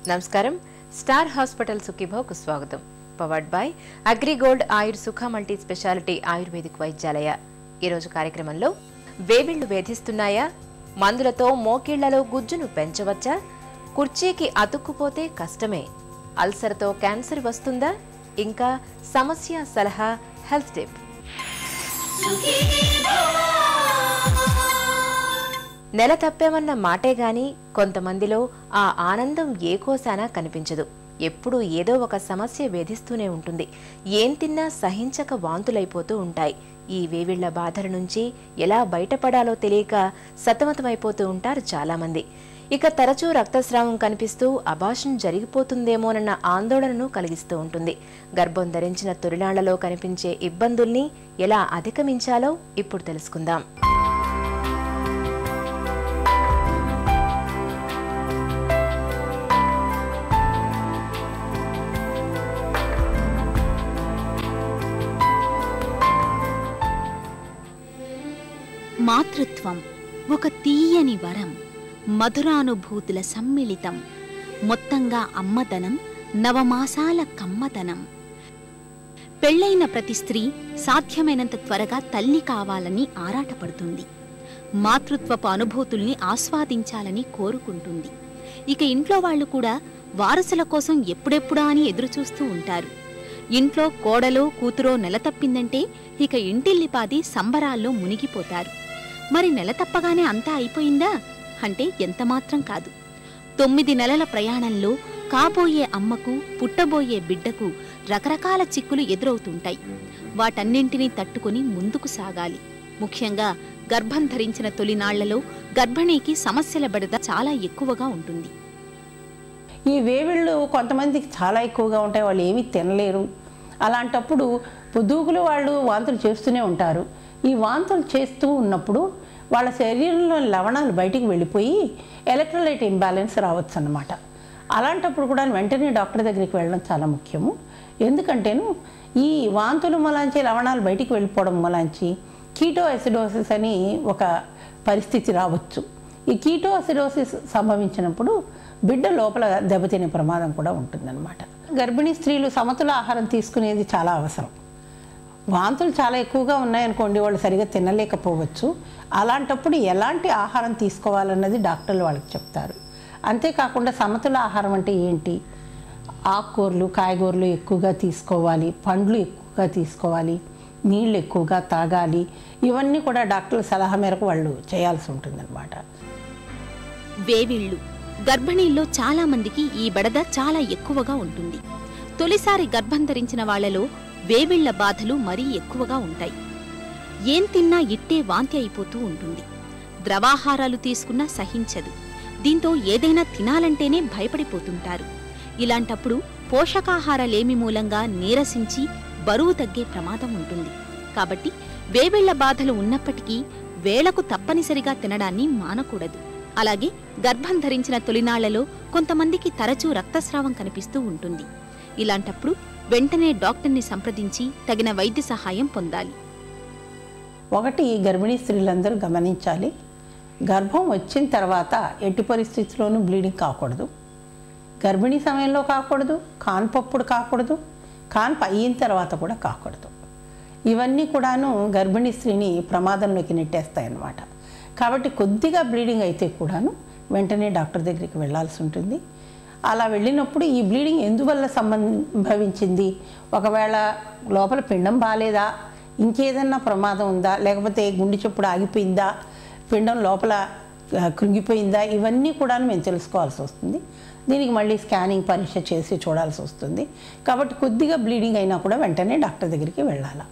నమస్కారం. Star hospital సుఖీభోకు స్వాగతం. Powered by AgriGold ఆయుర్ సుఖ మల్టీ స్పెషాలిటీ ఆయుర్వేదిక్ వైద్యాలయ. ఈరోజు కార్యక్రమంలో వేవిళ్లు వేధిస్తున్నాయా, మందులతో మోకిళ్లలో గుజ్జును పెంచవచ్చా, కుర్చీకి అతుక్కుపోతే కష్టమే, అల్సర్తో క్యాన్సర్ వస్తుందా, ఇంకా సమస్య సలహా హెల్త్ టిప్. నెల తప్పేమన్న మాటే గాని కొంతమందిలో ఆ ఆనందం ఏ కోసానా కనిపించదు. ఎప్పుడూ ఏదో ఒక సమస్య వేధిస్తూనే ఉంటుంది. ఏం తిన్నా సహించక వాంతులైపోతూ ఉంటాయి. ఈ వేవిళ్ల బాధల నుంచి ఎలా బయటపడాలో తెలియక సతమతమైపోతూ ఉంటారు చాలామంది. ఇక తరచూ రక్తస్రావం కనిపిస్తూ అబార్షన్ జరిగిపోతుందేమోనన్న ఆందోళనను కలిగిస్తూ ఉంటుంది. గర్భం ధరించిన తొలినాళ్లలో కనిపించే ఇబ్బందుల్ని ఎలా అధిగమించాలో ఇప్పుడు తెలుసుకుందాం. మాతృత్వం ఒక తీయని వరం, మధురానుభూతుల సమ్మిళితం. మొత్తంగా అమ్మదనం, నవమాసాల కమ్మదనం. పెళ్లైన ప్రతి స్త్రీ సాధ్యమైనంత త్వరగా తల్లి కావాలని ఆరాటపడుతుంది. మాతృత్వపు అనుభూతుల్ని ఆస్వాదించాలని కోరుకుంటుంది. ఇక ఇంట్లో వాళ్లు కూడా వారసుల కోసం ఎప్పుడెప్పుడా అని ఎదురుచూస్తూ ఉంటారు. ఇంట్లో కోడలో కూతురో నెల తప్పిందంటే ఇక ఇంటిల్లిపాది సంబరాల్లో మునిగిపోతారు. మరి నెల తప్పగానే అంతా అయిపోయిందా అంటే ఎంతమాత్రం కాదు. 9 నెలల ప్రయాణంలో కాబోయే అమ్మకు, పుట్టబోయే బిడ్డకు రకరకాల చిక్కులు ఎదురవుతుంటాయి. వాటన్నింటినీ తట్టుకుని ముందుకు సాగాలి. ముఖ్యంగా గర్భం ధరించిన తొలినాళ్లలో గర్భిణీకి సమస్యల బెడద చాలా ఎక్కువగా ఉంటుంది. ఈ వేవిళ్ళు కొంతమందికి చాలా ఎక్కువగా ఉంటాయి. వాళ్ళు ఏమీ తినలేరు. అలాంటప్పుడు పొద్దుగులు వాళ్ళు వాంతులు చేస్తూనే ఉంటారు. ఈ వాంతులు చేస్తూ ఉన్నప్పుడు వాళ్ళ శరీరంలో లవణాలు బయటికి వెళ్ళిపోయి ఎలక్ట్రోలైట్ ఇంబ్యాలెన్స్ రావచ్చు అన్నమాట. అలాంటప్పుడు కూడా వెంటనే డాక్టర్ దగ్గరికి వెళ్ళడం చాలా ముఖ్యము. ఎందుకంటేను ఈ వాంతులు మలాంచి లవణాలు బయటికి వెళ్ళిపోవడం మలాంచి కీటోఎసిడోసిస్ అని ఒక పరిస్థితి రావచ్చు. ఈ కీటోఎసిడోసిస్ సంభవించినప్పుడు బిడ్డ లోపల దెబ్బతినే ప్రమాదం కూడా ఉంటుందన్నమాట. గర్భిణీ స్త్రీలు సమతుల ఆహారం తీసుకునేది చాలా అవసరం. వాంతులు చాలా ఎక్కువగా ఉన్నాయనుకోండి, వాళ్ళు సరిగా తినలేకపోవచ్చు. అలాంటప్పుడు ఎలాంటి ఆహారం తీసుకోవాలన్నది డాక్టర్లు వాళ్ళకి చెప్తారు. అంతేకాకుండా సమతుల ఆహారం అంటే ఏంటి, ఆకుకూరలు కాయగూరలు ఎక్కువగా తీసుకోవాలి, పండ్లు ఎక్కువగా తీసుకోవాలి, నీళ్ళు ఎక్కువగా తాగాలి. ఇవన్నీ కూడా డాక్టర్ల సలహా మేరకు వాళ్ళు చేయాల్సి ఉంటుందన్నమాట. వేవిళ్ళు గర్భిణీల్లో చాలా మందికి ఈ బెడద చాలా ఎక్కువగా ఉంటుంది. తొలిసారి గర్భం ధరించిన వాళ్లలో వేవిళ్ల బాధలు మరీ ఎక్కువగా ఉంటాయి. ఏం తిన్నా ఇట్టే వాంతి అయిపోతూ ఉంటుంది. ద్రవాహారాలు తీసుకున్నా సహించదు. దీంతో ఏదైనా తినాలంటేనే భయపడిపోతుంటారు. ఇలాంటప్పుడు పోషకాహారలేమి మూలంగా నీరసించి బరువు తగ్గే ప్రమాదం ఉంటుంది. కాబట్టి వేవిళ్ల బాధలు ఉన్నప్పటికీ వేళకు తప్పనిసరిగా తినడాన్ని మానకూడదు. అలాగే గర్భం ధరించిన తొలినాళ్లలో కొంతమందికి తరచూ రక్తస్రావం కనిపిస్తూ ఉంటుంది. ఇలాంటప్పుడు వెంటనే డాక్టర్ని సంప్రదించి తగిన వైద్య సహాయం పొందాలి. ఒకటి, గర్భిణీ స్త్రీలందరూ గమనించాలి, గర్భం వచ్చిన తర్వాత ఎట్టి పరిస్థితుల్లోనూ బ్లీడింగ్ కాకూడదు. గర్భిణీ సమయంలో కాకూడదు, కాన్పప్పుడు కాకూడదు, కాన్పు అయిన తర్వాత కూడా కాకూడదు. ఇవన్నీ కూడాను గర్భిణీ స్త్రీని ప్రమాదంలోకి నెట్టేస్తాయన్నమాట. కాబట్టి కొద్దిగా బ్లీడింగ్ అయితే కూడాను వెంటనే డాక్టర్ దగ్గరికి వెళ్ళాల్సి ఉంటుంది. అలా వెళ్ళినప్పుడు ఈ బ్లీడింగ్ ఎందువల్ల సంభవించింది, ఒకవేళ లోపల పిండం బాలేదా, ఇంకేదన్నా ప్రమాదం ఉందా, లేకపోతే గుండె చప్పుడు ఆగిపోయిందా, పిండం లోపల కృంగిపోయిందా, ఇవన్నీ కూడా మేము తెలుసుకోవాల్సి వస్తుంది. దీనికి మళ్ళీ స్కానింగ్ పరీక్ష చేసి చూడాల్సి వస్తుంది. కాబట్టి కొద్దిగా బ్లీడింగ్ అయినా కూడా వెంటనే డాక్టర్ దగ్గరికి వెళ్ళాలి.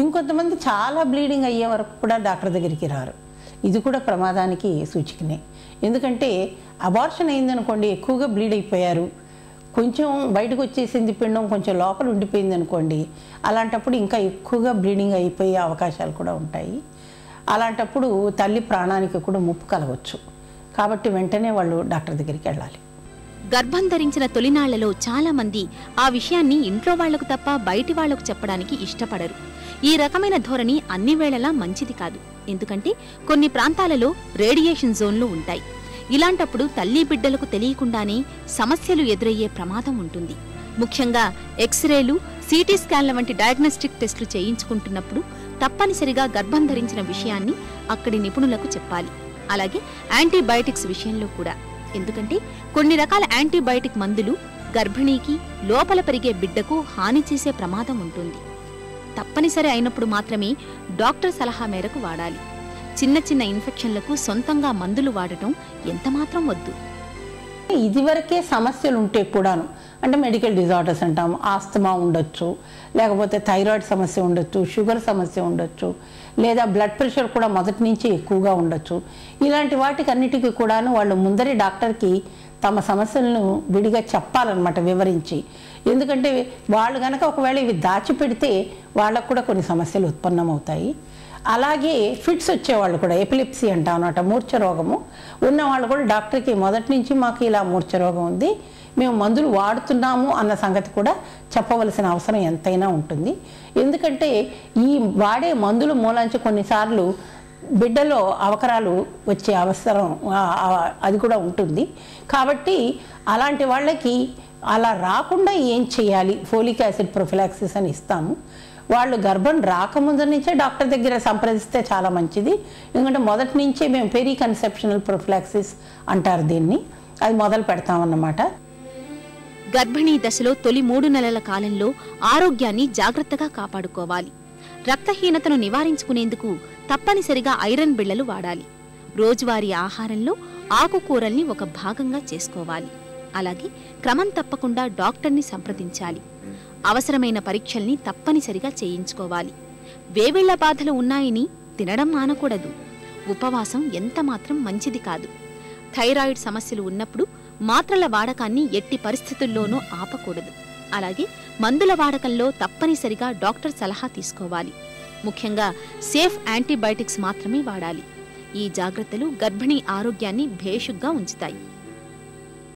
ఇంకొంతమంది చాలా బ్లీడింగ్ అయ్యే వరకు కూడా డాక్టర్ దగ్గరికి రారు. ఇది కూడా ప్రమాదానికి సూచికనే. ఎందుకంటే అబార్షన్ అయిందనుకోండి, ఎక్కువగా బ్లీడ్ అయిపోయారు, కొంచెం బయటకు వచ్చేసింది పిండం, కొంచెం లోపల ఉండిపోయింది అనుకోండి, అలాంటప్పుడు ఇంకా ఎక్కువగా బ్లీడింగ్ అయిపోయే అవకాశాలు కూడా ఉంటాయి. అలాంటప్పుడు తల్లి ప్రాణానికి కూడా ముప్పు కలగవచ్చు. కాబట్టి వెంటనే వాళ్ళు డాక్టర్ దగ్గరికి వెళ్ళాలి. గర్భం ధరించిన తొలినాళ్లలో చాలా మంది ఆ విషయాన్ని ఇంట్లో వాళ్లకు తప్ప బయటి వాళ్లకు చెప్పడానికి ఇష్టపడరు. ఈ రకమైన ధోరణి అన్ని వేళలా మంచిది కాదు. ఎందుకంటే కొన్ని ప్రాంతాలలో రేడియేషన్ జోన్లు ఉంటాయి. ఇలాంటప్పుడు తల్లి బిడ్డలకు తెలియకుండానే సమస్యలు ఎదురయ్యే ప్రమాదం ఉంటుంది. ముఖ్యంగా ఎక్స్రేలు, సిటీ స్కాన్ల వంటి డయాగ్నోస్టిక్ టెస్టులు చేయించుకుంటున్నప్పుడు తప్పనిసరిగా గర్భం ధరించిన విషయాన్ని అక్కడి నిపుణులకు చెప్పాలి. అలాగే యాంటీబయాటిక్స్ విషయంలో కూడా. ఎందుకంటే కొన్ని రకాల యాంటీబయాటిక్ మందులు గర్భిణీకి, లోపల పెరిగే బిడ్డకు హాని చేసే ప్రమాదం ఉంటుంది. తప్పనిసరి అయినప్పుడు మాత్రమే డాక్టర్ సలహా మేరకు వాడాలి. చిన్న చిన్న ఇన్ఫెక్షన్లకు సొంతంగా మందులు వాడటం ఎంతమాత్రం వద్దు. ఇదివరకే సమస్యలు ఉంటే కూడాను, అంటే మెడికల్ డిజార్డర్స్ అంటాము, ఆస్తమా ఉండొచ్చు, లేకపోతే థైరాయిడ్ సమస్య ఉండొచ్చు, షుగర్ సమస్య ఉండొచ్చు, లేదా బ్లడ్ ప్రెషర్ కూడా మొదటి నుంచి ఎక్కువగా ఉండొచ్చు. ఇలాంటి వాటికి అన్నిటికీ కూడాను వాళ్ళు ముందరే డాక్టర్కి తమ సమస్యలను విడిగా చెప్పాలన్నమాట, వివరించి. ఎందుకంటే వాళ్ళు కనుక ఒకవేళ ఇవి దాచిపెడితే వాళ్ళకు కూడా కొన్ని సమస్యలు ఉత్పన్నమవుతాయి. అలాగే ఫిట్స్ వచ్చేవాళ్ళు కూడా, ఎపిలిప్సీ అంటాం అన్నమాట, మూర్ఛ రోగము ఉన్నవాళ్ళు కూడా డాక్టర్కి మొదటి నుంచి మాకు ఇలా మూర్ఛ రోగం ఉంది, మేము మందులు వాడుతున్నాము అన్న సంగతి కూడా చెప్పవలసిన అవసరం ఎంతైనా ఉంటుంది. ఎందుకంటే ఈ వాడే మందుల మూలాంచి కొన్నిసార్లు బిడ్డలో అవకరాలు వచ్చే అవసరం అది కూడా ఉంటుంది. కాబట్టి అలాంటి వాళ్ళకి అలా రాకుండా ఏం చేయాలి, ఫోలిక్ యాసిడ్ ప్రొఫిలాక్సిస్ అని ఇస్తాము. వాళ్ళు గర్భం రాకముందు నుంచే డాక్టర్ దగ్గర సంప్రదిస్తే చాలా మంచిది. ఎందుకంటే మొదటి నుంచే మేము పెరీ కన్సెప్షనల్ ప్రొఫిలాక్సిస్ అంటారు దీన్ని, అది మొదలు పెడతామన్నమాట. గర్భిణీ దశలో తొలి 3 నెలల కాలంలో ఆరోగ్యాన్ని జాగ్రత్తగా కాపాడుకోవాలి. రక్తహీనతను నివారించుకునేందుకు తప్పనిసరిగా ఐరన్ బిళ్లలు వాడాలి. రోజువారీ ఆహారంలో ఆకుకూరల్ని ఒక భాగంగా చేసుకోవాలి. అలాగే క్రమం తప్పకుండా డాక్టర్ని సంప్రదించాలి. అవసరమైన పరీక్షల్ని తప్పనిసరిగా చేయించుకోవాలి. వేవిళ్ల బాధలు ఉన్నాయని తినడం మానకూడదు. ఉపవాసం ఎంతమాత్రం మంచిది కాదు. థైరాయిడ్ సమస్యలు ఉన్నప్పుడు మాత్రల వాడకాన్ని ఎట్టి పరిస్థితుల్లోనూ ఆపకూడదు. అలాగే మందుల వాడకంలో తప్పనిసరిగా డాక్టర్ సలహా తీసుకోవాలి. ముఖ్యంగా సేఫ్ యాంటీబయాటిక్స్ మాత్రమే వాడాలి. ఈ జాగ్రత్తలు గర్భిణీ ఆరోగ్యాన్ని భేషుగ్గా ఉంచుతాయి.